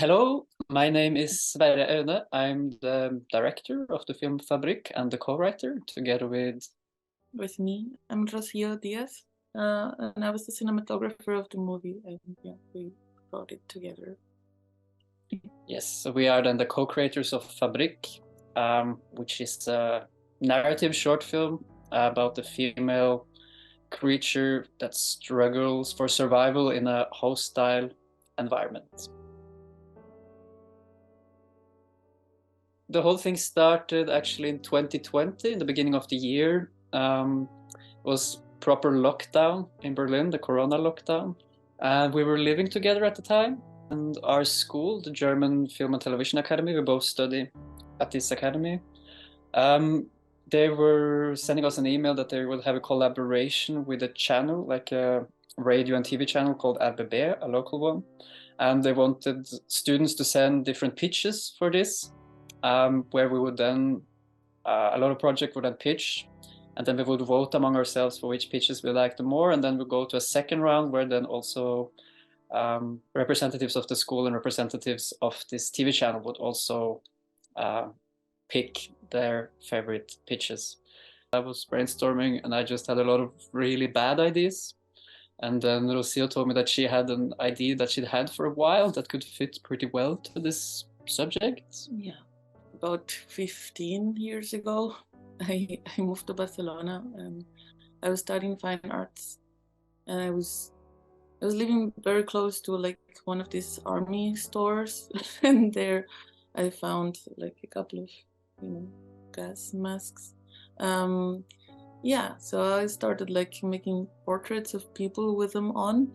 Hello, my name is Sevrre Aune. I'm the director of the film Fabrik and the co-writer, together with me. I'm Rocio Diaz, and I was the cinematographer of the movie, and yeah, we wrote it together. Yes, so we are then the co-creators of Fabrik, which is a narrative short film about a female creature that struggles for survival in a hostile environment. The whole thing started actually in 2020, in the beginning of the year. It was proper lockdown in Berlin, the Corona lockdown. And we were living together at the time. And our school, the German Film and Television Academy, we both study at this academy. They were sending us an email that they would have a collaboration with a channel, like a radio and TV channel called RBB, a local one. And they wanted students to send different pitches for this, where we would then, a lot of projects would then pitch, and then we would vote among ourselves for which pitches we liked the more, and then we go to a second round where then also representatives of the school and representatives of this TV channel would also pick their favorite pitches. I was brainstorming and I just had a lot of really bad ideas. And then Rocio told me that she had an idea that she'd had for a while that could fit pretty well to this subject. Yeah, about 15 years ago, I moved to Barcelona, and I was studying fine arts, and I was living very close to like one of these army stores, and there I found like a couple of, gas masks. Yeah, so I started like making portraits of people with them on,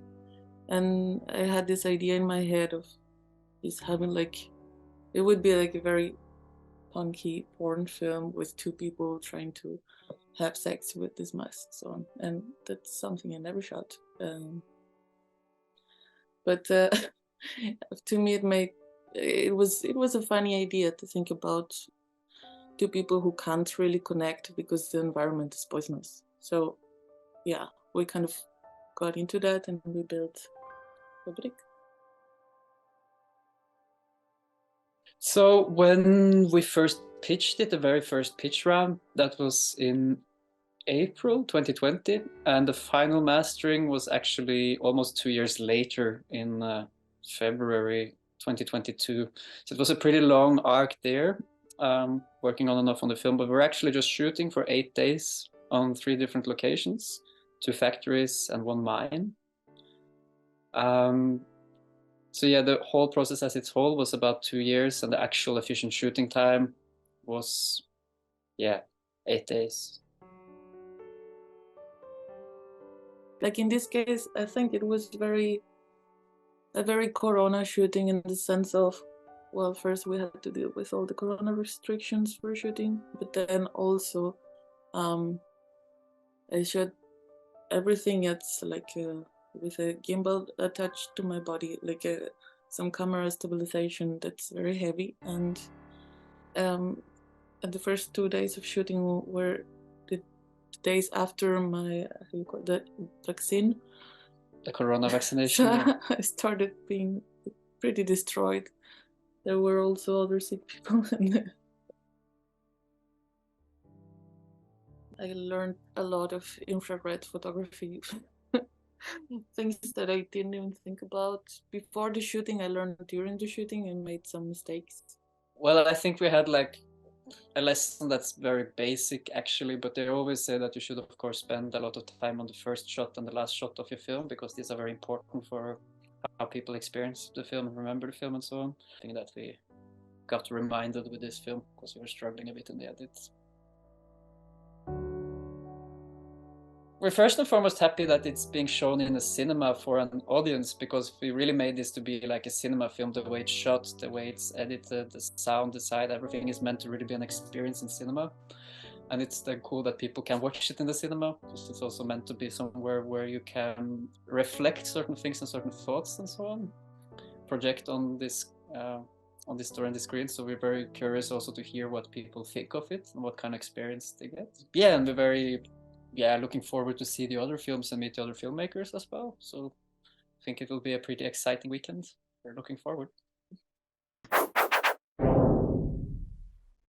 and I had this idea in my head of just having like, it would be like a very punky porn film with two people trying to have sex with these masks on, and that's something I never shot. But to me, it was a funny idea to think about two people who can't really connect because the environment is poisonous. So yeah, we kind of got into that and we built Fabrik. So when we first pitched it, the very first pitch round, that was in April 2020, and the final mastering was actually almost 2 years later in February 2022. So it was a pretty long arc there, working on and off on the film, but we're actually just shooting for 8 days on 3 different locations, 2 factories and 1 mine. So yeah, the whole process as its whole was about 2 years, and the actual efficient shooting time was, yeah, 8 days. Like in this case, I think it was a very Corona shooting in the sense of, well, first we had to deal with all the Corona restrictions for shooting, but then also I shot everything that's like with a gimbal attached to my body, like some camera stabilization that's very heavy. And the first 2 days of shooting were the days after my, how you call that, vaccine. The Corona vaccination. So Yeah. I started being pretty destroyed. There were also other sick people and I learned a lot of infrared photography. Things that I didn't even think about before the shooting. I learned during the shooting and made some mistakes. Well, I think we had like a lesson that's very basic actually, but they always say that you should of course spend a lot of time on the first shot and the last shot of your film, because these are very important for how people experience the film and remember the film and so on. I think that we got reminded with this film because we were struggling a bit in the edits. We're first and foremost happy that it's being shown in a cinema for an audience, because we really made this to be like a cinema film. The way it's shot, the way it's edited, the sound, the side, everything is meant to really be an experience in cinema. And it's then cool that people can watch it in the cinema, because it's also meant to be somewhere where you can reflect certain things and certain thoughts and so on, project on this story on the screen. So we're very curious also to hear what people think of it and what kind of experience they get. Yeah, and we're very looking forward to see the other films and meet the other filmmakers as well. So I think it will be a pretty exciting weekend. We're looking forward.